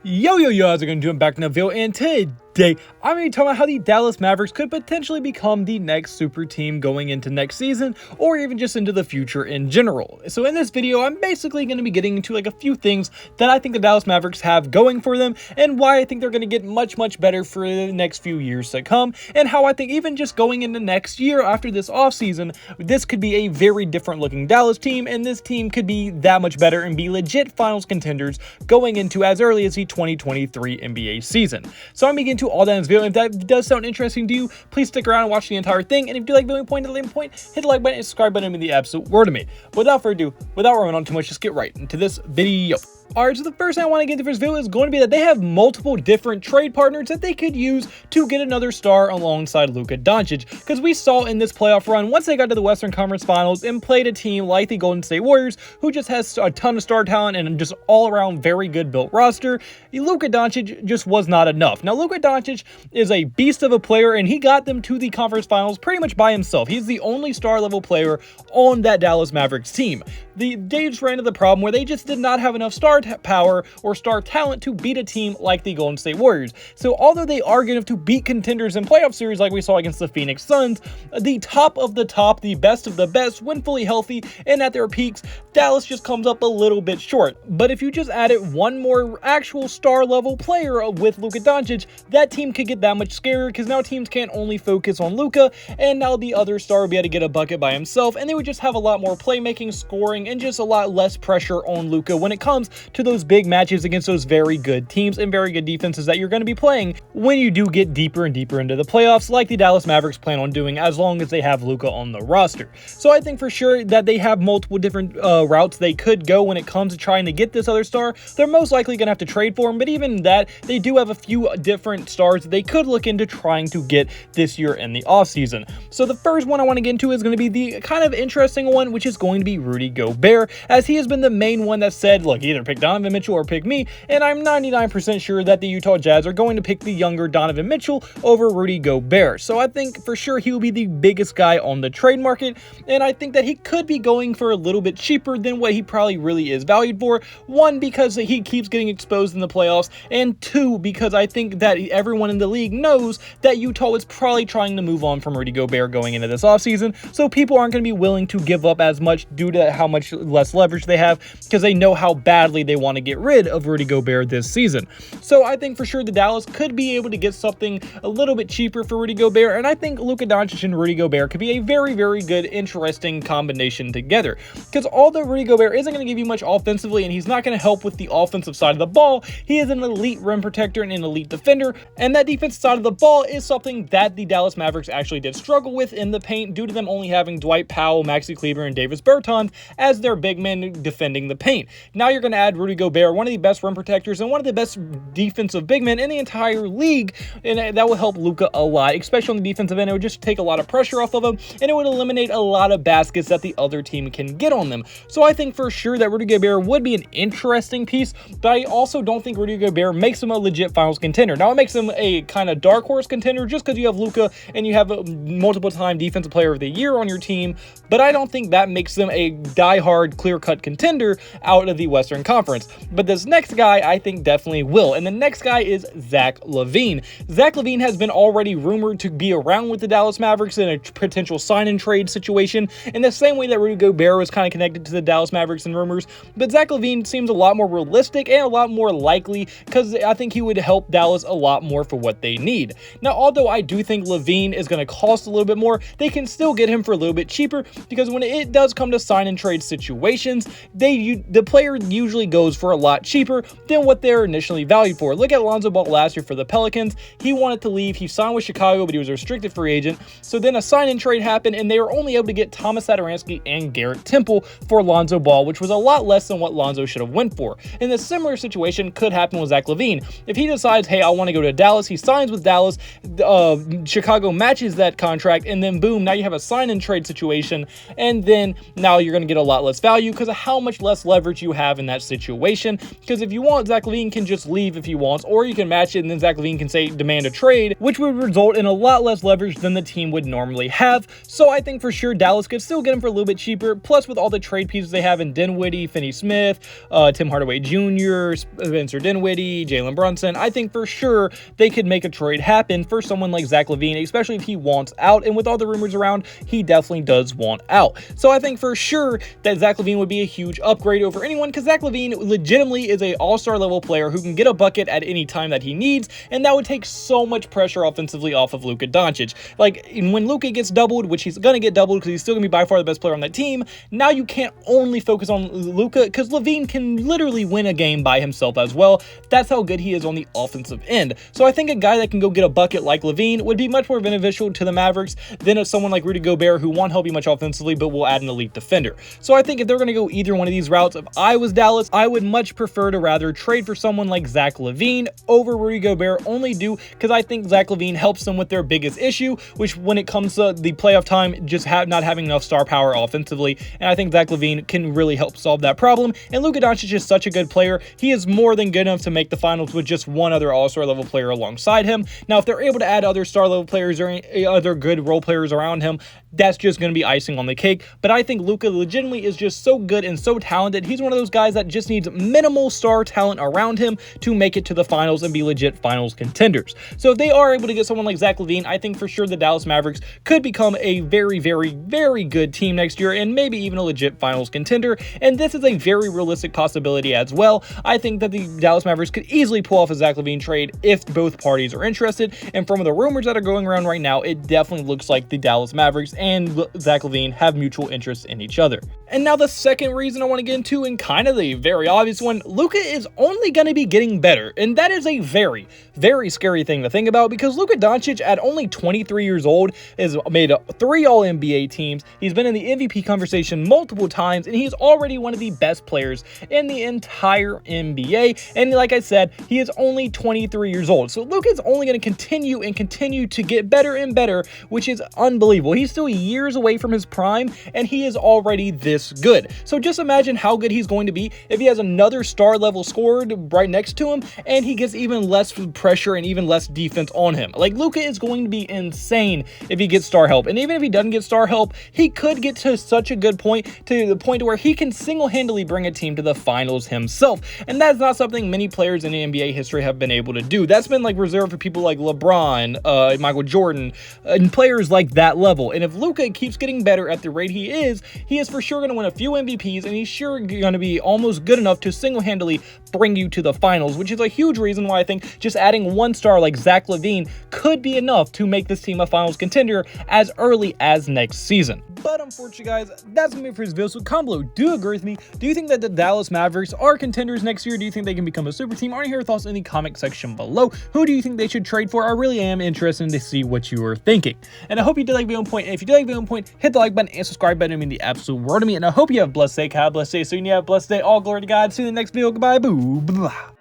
Yo, how's it going? Doing back in the video, and today I'm going to be talking about how the Dallas Mavericks could potentially become the next super team going into next season, or even just into the future in general. So in this video, I'm basically going to be getting into like a few things that I think the Dallas Mavericks have going for them, and why I think they're going to get much better for the next few years to come, and how I think even just going into next year after this offseason, this could be a very different looking Dallas team, and this team could be that much better and be legit finals contenders going into as early as the 2023 NBA season. So I'm going to get into all that in this video, and if that does sound interesting to you, please stick around and watch the entire thing, and if you do like viewing point to the point, hit the like button and subscribe button, and the absolute word to me. Without further ado, without running on too much, just get right into this video. Alright, so the first thing I want to get into for this video is going to be that they have multiple different trade partners that they could use to get another star alongside Luka Doncic, because we saw in this playoff run, once they got to the Western Conference Finals and played a team like the Golden State Warriors, who just has a ton of star talent and just all-around very good built roster, Luka Doncic just was not enough. Now, Luka Doncic is a beast of a player, and he got them to the conference finals pretty much by himself. He's the only star-level player on that Dallas Mavericks team. They just ran into the problem where they just did not have enough star power or star talent to beat a team like the Golden State Warriors. So although they are going to beat contenders in playoff series like we saw against the Phoenix Suns, the top of the top, the best of the best, when fully healthy and at their peaks, Dallas just comes up a little bit short. But if you just added one more actual star level player with Luka Doncic, that team could get that much scarier, because now teams can't only focus on Luka, and now the other star would be able to get a bucket by himself, and they would just have a lot more playmaking, scoring, and just a lot less pressure on Luka when it comes to those big matches against those very good teams and very good defenses that you're going to be playing when you do get deeper and deeper into the playoffs, like the Dallas Mavericks plan on doing as long as they have Luka on the roster. So I think for sure that they have multiple different routes they could go when it comes to trying to get this other star. They're most likely going to have to trade for him, but even that, they do have a few different stars that they could look into trying to get this year in the offseason. So the first one I want to get into is going to be the kind of interesting one, which is going to be Rudy Gobert, as he has been the main one that said, look, either pick Donovan Mitchell or pick me, and I'm 99% sure that the Utah Jazz are going to pick the younger Donovan Mitchell over Rudy Gobert. So I think for sure he will be the biggest guy on the trade market, and I think that he could be going for a little bit cheaper than what he probably really is valued for. One, because he keeps getting exposed in the playoffs, and two, because I think that everyone in the league knows that Utah is probably trying to move on from Rudy Gobert going into this offseason, so people aren't going to be willing to give up as much due to how much less leverage they have, because they know how badly they want to get rid of Rudy Gobert this season. So I think for sure the Dallas could be able to get something a little bit cheaper for Rudy Gobert, and I think Luka Doncic and Rudy Gobert could be a very good, interesting combination together, because although Rudy Gobert isn't going to give you much offensively and he's not going to help with the offensive side of the ball, he is an elite rim protector and an elite defender, and that defensive side of the ball is something that the Dallas Mavericks actually did struggle with in the paint due to them only having Dwight Powell, Maxi Kleber, and Davis Bertans as their big men defending the paint. Now you're going to add Rudy Gobert, one of the best rim protectors and one of the best defensive big men in the entire league, and that will help Luka a lot, especially on the defensive end. It would just take a lot of pressure off of him, and it would eliminate a lot of baskets that the other team can get on them. So I think for sure that Rudy Gobert would be an interesting piece, but I also don't think Rudy Gobert makes him a legit finals contender. Now, it makes him a kind of dark horse contender just because you have Luka and you have a multiple-time defensive player of the year on your team, but I don't think that makes them a die-hard, clear-cut contender out of the Western Conference. But this next guy, I think, definitely will, and the next guy is Zach Lavine. Zach Lavine has been already rumored to be around with the Dallas Mavericks in a potential sign-and-trade situation, in the same way that Rudy Gobert was kind of connected to the Dallas Mavericks in rumors, but Zach Lavine seems a lot more realistic and a lot more likely, because I think he would help Dallas a lot more for what they need. Now, although I do think Lavine is going to cost a little bit more, they can still get him for a little bit cheaper, because when it does come to sign-and-trade situations, the player usually goes for a lot cheaper than what they're initially valued for. Look at Lonzo Ball last year for the Pelicans. He wanted to leave. He signed with Chicago, but he was a restricted free agent. So then a sign-and trade happened, and they were only able to get Thomas Satoransky and Garrett Temple for Lonzo Ball, which was a lot less than what Lonzo should have went for. And a similar situation could happen with Zach Lavine. If he decides, hey, I want to go to Dallas, he signs with Dallas, Chicago matches that contract, and then boom, now you have a sign-and-trade situation, and then now you're going to get a lot less value because of how much less leverage you have in that situation. situation, because if you want, Zach Lavine can just leave if he wants, or you can match it and then Zach Lavine can say demand a trade, which would result in a lot less leverage than the team would normally have. So I think for sure Dallas could still get him for a little bit cheaper, plus with all the trade pieces they have in Dinwiddie, Finney Smith, Tim Hardaway Jr., Spencer Dinwiddie, Jalen Brunson, I think for sure they could make a trade happen for someone like Zach Lavine, especially if he wants out, and with all the rumors around, he definitely does want out. So I think for sure that Zach Lavine would be a huge upgrade over anyone, because Zach Lavine legitimately is a all-star level player who can get a bucket at any time that he needs, and that would take so much pressure offensively off of Luka Doncic. Like, when Luka gets doubled, which he's going to get doubled because he's still going to be by far the best player on that team, now you can't only focus on Luka, because Lavine can literally win a game by himself as well. That's how good he is on the offensive end. So I think a guy that can go get a bucket like Lavine would be much more beneficial to the Mavericks than someone like Rudy Gobert, who won't help you much offensively, but will add an elite defender. So I think if they're going to go either one of these routes, if I was Dallas, I would much prefer to rather trade for someone like Zach Lavine over Rudy Gobert, only due because I think Zach Lavine helps them with their biggest issue, which when it comes to the playoff time, just not having enough star power offensively, and I think Zach Lavine can really help solve that problem. And Luka Doncic is such a good player. He is more than good enough to make the finals with just one other all-star level player alongside him. Now, if they're able to add other star level players or any other good role players around him, that's just going to be icing on the cake. But I think Luka legitimately is just so good and so talented. He's one of those guys that just needs minimal star talent around him to make it to the finals and be legit finals contenders. So if they are able to get someone like Zach Lavine, I think for sure the Dallas Mavericks could become a very, very, very good team next year, and maybe even a legit finals contender. And this is a very realistic possibility as well. I think that the Dallas Mavericks could easily pull off a Zach Lavine trade if both parties are interested. And from the rumors that are going around right now, it definitely looks like the Dallas Mavericks and Zach Lavine have mutual interest in each other. And now the second reason I want to get into, and kind of the very obvious one, Luka is only going to be getting better. And that is a very, very scary thing to think about, because Luka Doncic at only 23 years old has made 3 All-NBA teams. He's been in the MVP conversation multiple times, and he's already one of the best players in the entire NBA. And like I said, he is only 23 years old. So Luka is only going to continue to get better and better, which is unbelievable. He's still years away from his prime, and he is already this good. So just imagine how good he's going to be if he has another star level scorer right next to him, and he gets even less pressure and even less defense on him. Like, Luka is going to be insane if he gets star help. And even if he doesn't get star help, he could get to such a good point, to the point where he can single-handedly bring a team to the finals himself. And that's not something many players in the NBA history have been able to do. That's been like reserved for people like LeBron, Michael Jordan, and players like that level. And if Luka keeps getting better at the rate he is for sure going to win a few MVPs, and he's sure going to be almost good enough to single-handedly bring you to the finals, which is a huge reason why I think just adding one star like Zach Lavine could be enough to make this team a finals contender as early as next season. But unfortunately, guys, that's going to be it for this video. So comment below, do you agree with me? Do you think that the Dallas Mavericks are contenders next year? Do you think they can become a super team? I want to hear your thoughts in the comment section below. Who do you think they should trade for? I really am interested to see what you are thinking. And I hope you did like video on point. And if you did like video on point, hit the like button and subscribe button. I mean the absolute world to me. And I hope you have a blessed day. Have a blessed day. So you have a blessed day. All glory to God. See you in the next video. Goodbye. Boo. Blah.